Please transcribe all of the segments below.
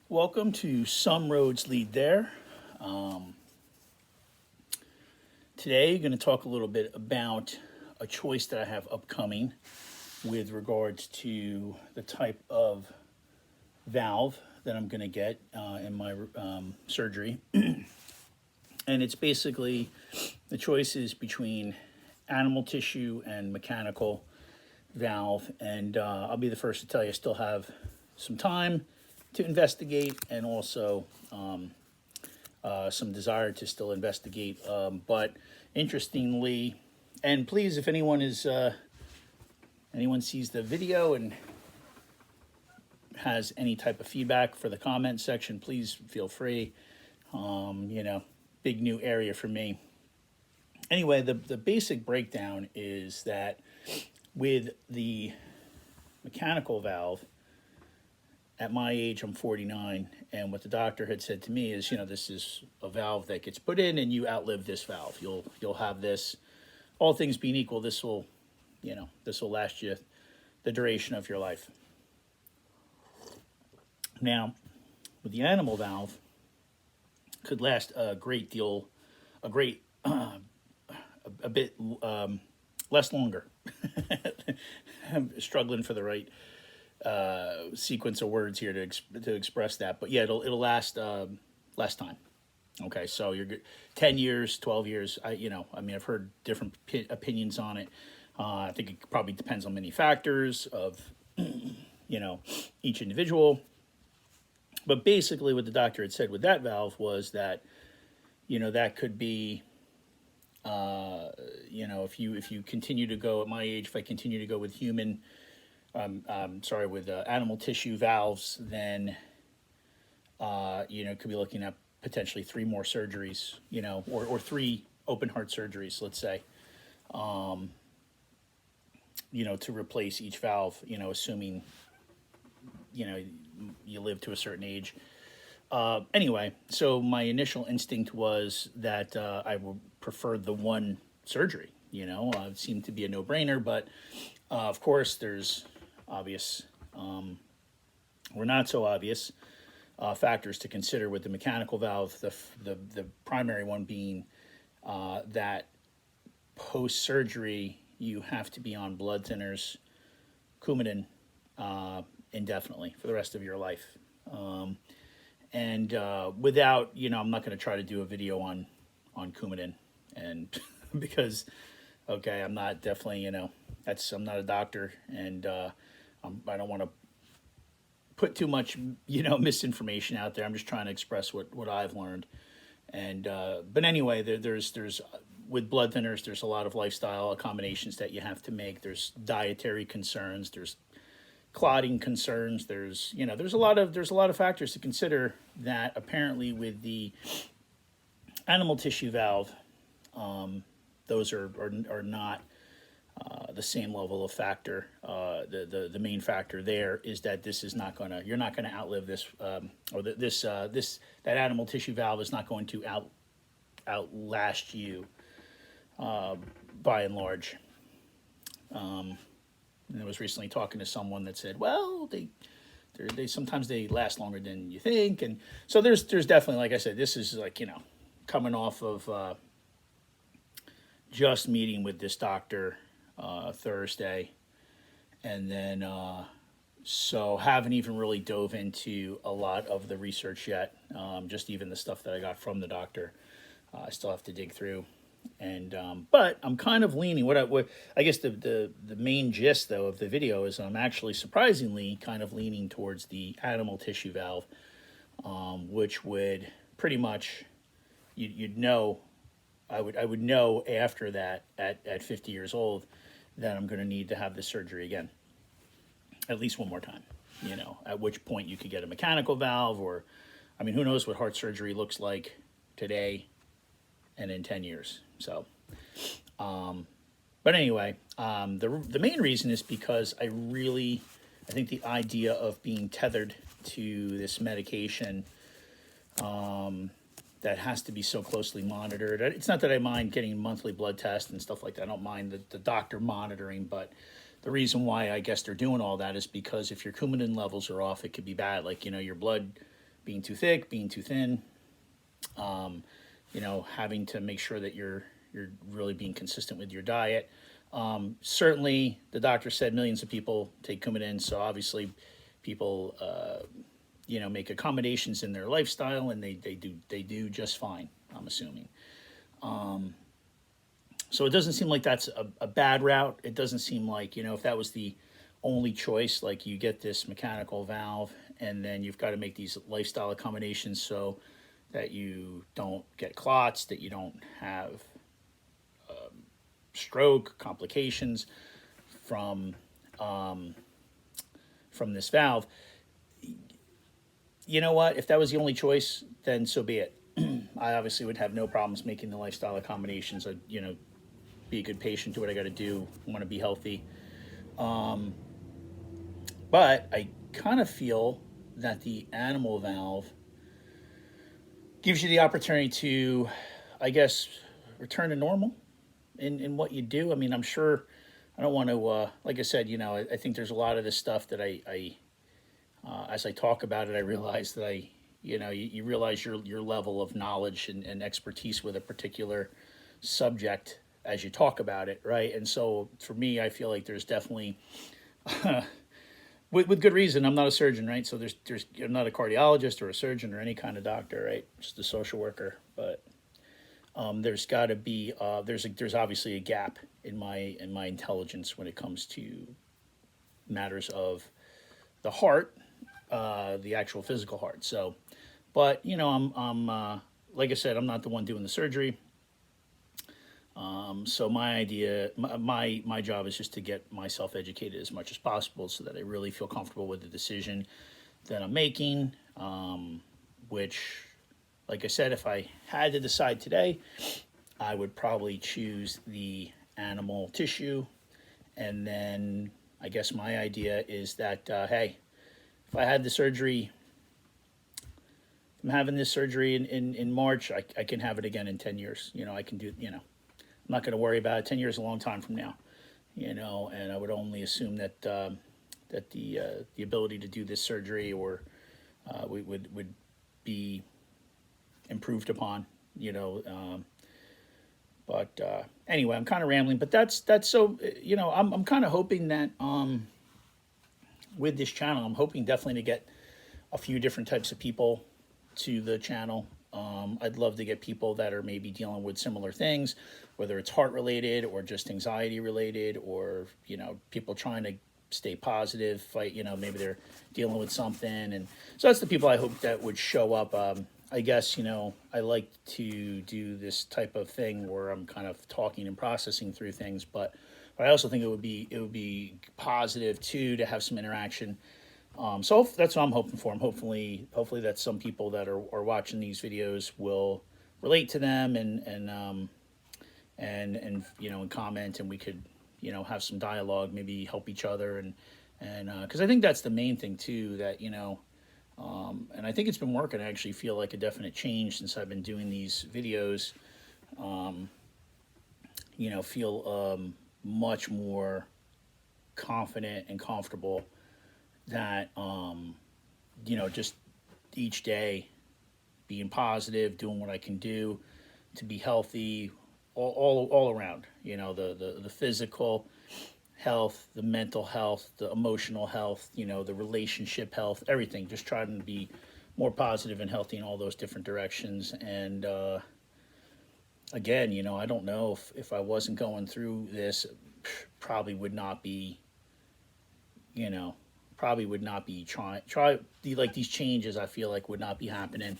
Welcome to Some Roads Lead There. Today, I'm going to talk a little bit about a choice that I have upcoming with regards to the type of valve that I'm going to get in my surgery. And it's basically the choice is between animal tissue and mechanical valve. And I'll be the first to tell you I still have some time to investigate and also some desire to still investigate. But interestingly, and please, if anyone sees the video and has any type of feedback for the comment section, please feel free. Big new area for me. Anyway, the basic breakdown is that with the mechanical valve, at my age, I'm 49, and what the doctor had said to me is, this is a valve that gets put in, and you outlive this valve. You'll have this. All things being equal, this will last you the duration of your life. Now, with the animal valve, could last a bit less longer. I'm struggling for the right sequence of words here to express that, but yeah, it'll last less time. Okay, so you're good. 10 years, 12 years. I've heard different opinions on it. I think it probably depends on many factors of each individual. But basically, what the doctor had said with that valve was that that could be if you continue to go at my age, if I continue to go with with animal tissue valves, then could be looking at potentially 3 more surgeries, or 3 open heart surgeries, let's say, to replace each valve, assuming you live to a certain age. Anyway, so my initial instinct was that I would prefer the one surgery. It seemed to be a no-brainer, but of course, there's obvious or not so obvious factors to consider with the mechanical valve. The primary one being that post-surgery you have to be on blood thinners, Coumadin, indefinitely for the rest of your life. And without, I'm not going to try to do a video on Coumadin, and because, okay, I'm not definitely, I'm not a doctor, and I don't want to put too much, misinformation out there. I'm just trying to express what I've learned. And but anyway, there's with blood thinners, there's a lot of lifestyle accommodations that you have to make. There's dietary concerns. There's clotting concerns. There's a lot of factors to consider that apparently with the animal tissue valve, those are not the same level of factor. The main factor there is that this is you're not gonna outlive this, that animal tissue valve is not going to outlast you by and large. And I was recently talking to someone that said, well, they sometimes they last longer than you think, and so there's definitely, like I said, this is like coming off of just meeting with this doctor Thursday, and then so haven't even really dove into a lot of the research yet. Just even the stuff that I got from the doctor, I still have to dig through. And but I'm kind of leaning. What I guess the main gist though of the video is I'm actually surprisingly kind of leaning towards the animal tissue valve, which would pretty much you'd know. I would know after that at 50 years old that I'm going to need to have this surgery again, at least one more time. At which point you could get a mechanical valve, or who knows what heart surgery looks like today and in 10 years. So, but anyway, the main reason is because I think the idea of being tethered to this medication that has to be so closely monitored. It's not that I mind getting monthly blood tests and stuff like that. I don't mind the doctor monitoring, but the reason why I guess they're doing all that is because if your Coumadin levels are off, it could be bad. Like, your blood being too thick, being too thin, you know, having to make sure that you're really being consistent with your diet. Certainly, the doctor said millions of people take Coumadin, so obviously, people you know, make accommodations in their lifestyle, and they do just fine. I'm assuming. So it doesn't seem like that's a bad route. It doesn't seem like, you know, if that was the only choice, like you get this mechanical valve and then you've got to make these lifestyle accommodations so that you don't get clots, that you don't have stroke complications from this valve. You know what? If that was the only choice, then so be it. I obviously would have no problems making the lifestyle accommodations. I, you know, be a good patient, do what I got to do, want to be healthy. But I kind of feel that the animal valve gives you the opportunity to, I guess, return to normal in what you do. I mean, I'm sure, I don't want to, like I said, you know, I think there's a lot of this stuff that as I talk about it, I realize that you know, you realize your level of knowledge and expertise with a particular subject as you talk about it, right? And so for me, I feel like there's definitely, with good reason, I'm not a surgeon, right? So I'm not a cardiologist or a surgeon or any kind of doctor, right? Just a social worker. But there's got to be there's obviously a gap in my intelligence when it comes to matters of the heart, the actual physical heart. So, but you know, I'm like I said, I'm not the one doing the surgery. So my idea, my job is just to get myself educated as much as possible so that I really feel comfortable with the decision that I'm making. Which, like I said, if I had to decide today, I would probably choose the animal tissue. And then I guess my idea is that, hey, if I had the surgery, if I'm having this surgery in March, I can have it again in 10 years. You know, I can do, you know, I'm not going to worry about it. 10 years is a long time from now, you know, and I would only assume that that the ability to do this surgery or would be improved upon, you know. But anyway, I'm kind of rambling, but that's so, you know, I'm kind of hoping that with this channel, I'm hoping definitely to get a few different types of people to the channel. I'd love to get people that are maybe dealing with similar things, whether it's heart related or just anxiety related, or, you know, people trying to stay positive, fight, you know, maybe they're dealing with something. And so that's the people I hope that would show up. I guess, you know, I like to do this type of thing where I'm kind of talking and processing through things, but I also think it would be positive too to have some interaction. So that's what I'm hoping for. Hopefully that some people that are watching these videos will relate to them and you know, and comment, and we could, you know, have some dialogue, maybe help each other, and because I think that's the main thing too, that, you know, and I think it's been working. I actually feel like a definite change since I've been doing these videos. You know, feel much more confident and comfortable that you know, just each day being positive, doing what I can do to be healthy, all around, you know, the physical health, the mental health, the emotional health, you know, the relationship health, everything, just trying to be more positive and healthy in all those different directions. And again, you know, I don't know if I wasn't going through this, probably would not be, you know, probably would not be like these changes, I feel like would not be happening.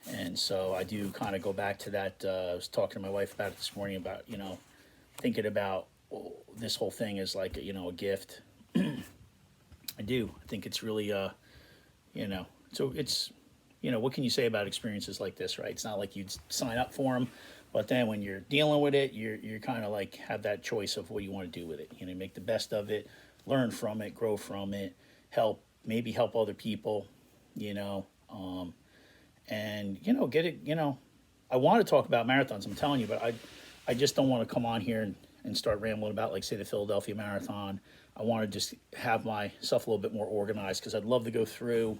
And so I do kind of go back to that. I was talking to my wife about it this morning about, you know, thinking about this whole thing as like, you know, a gift. I do. I think it's really, you know, so it's, you know, what can you say about experiences like this, right? It's not like you'd sign up for them, but then when you're dealing with it, you're kind of like have that choice of what you want to do with it. You know, make the best of it, learn from it, grow from it, maybe help other people, you know, and, you know, get it, you know, I want to talk about marathons, I'm telling you, but I just don't want to come on here and start rambling about, like, say, the Philadelphia Marathon. I want to just have myself a little bit more organized, because I'd love to go through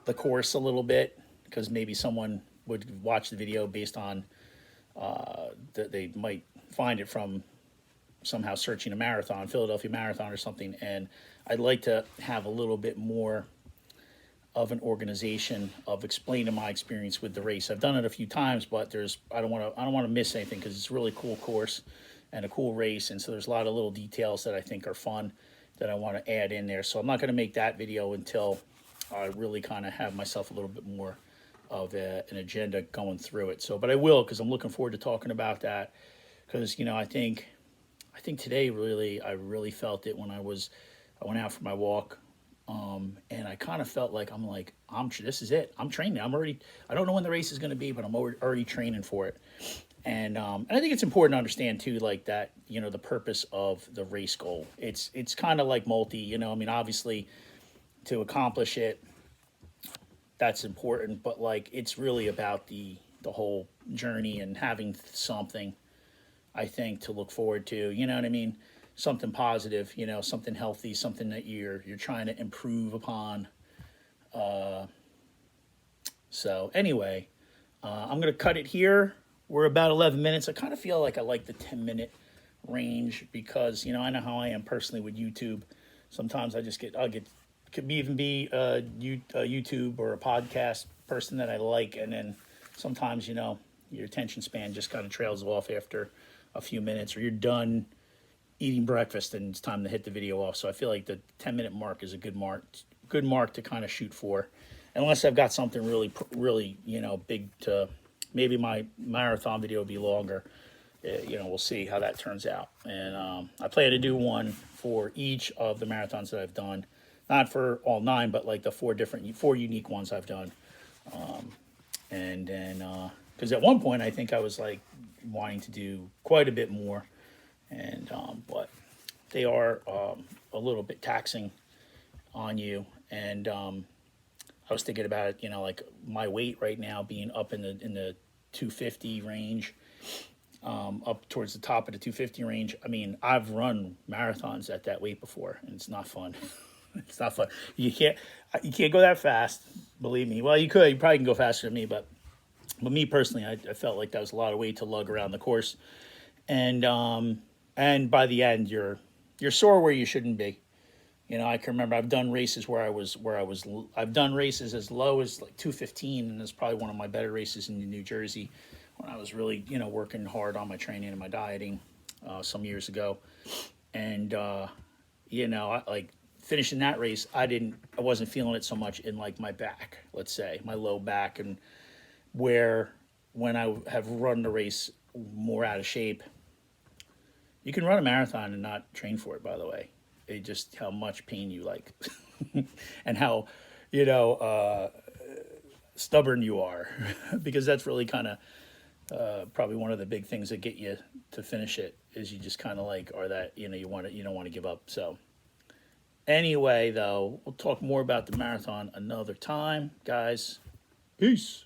the course a little bit, because maybe someone would watch the video based on that they might find it from somehow searching a marathon, Philadelphia Marathon or something. And I'd like to have a little bit more of an organization of explaining my experience with the race. I've done it a few times, but I don't want to miss anything, because it's a really cool course and a cool race, and so there's a lot of little details that I think are fun that I want to add in there. So I'm not going to make that video until I really kind of have myself a little bit more of an agenda going through it. So, but I will, because I'm looking forward to talking about that, because I think today I really felt it when I went out for my walk. And I kind of felt like this is it. I'm training. I don't know when the race is going to be, but I'm already training for it. And I think it's important to understand too, like that, the purpose of the race goal. It's kind of like multi, I mean, obviously to accomplish it, that's important, but like, it's really about the whole journey and having something, I think, to look forward to, you know what I mean? Something positive, something healthy, something that you're trying to improve upon. So anyway, I'm going to cut it here. We're about 11 minutes. I kind of feel like I like the 10-minute range, because, I know how I am personally with YouTube. Sometimes could even be a YouTube or a podcast person that I like. And then sometimes, your attention span just kind of trails off after a few minutes, or you're done eating breakfast and it's time to hit the video off. So I feel like the 10-minute mark is a good mark to kind of shoot for, unless I've got something really big to, maybe my marathon video will be longer. We'll see how that turns out. And I plan to do one for each of the marathons that I've done, not for all 9, but like the 4 unique ones I've done. And then because at one point I think I was like wanting to do quite a bit more, and but they are a little bit taxing on you. And I was thinking about it, like my weight right now being up in the 250 range, up towards the top of the 250 range. I mean, I've run marathons at that weight before, and it's not fun. It's not fun. You can't go that fast, believe me. Well, you probably can go faster than me, but me personally, I felt like that was a lot of weight to lug around the course. And by the end, you're sore where you shouldn't be. I can remember I've done races I've done races as low as like 215, and it's probably one of my better races in New Jersey when I was really, working hard on my training and my dieting some years ago. And, like finishing that race, I wasn't feeling it so much in like my back, let's say, my low back, and where when I have run the race more out of shape. You can run a marathon and not train for it, by the way. Just how much pain you like and how, stubborn you are, because that's really kind of probably one of the big things that get you to finish it, is you just kind of like are that, you don't want to give up. So anyway, though, we'll talk more about the marathon another time, guys. Peace.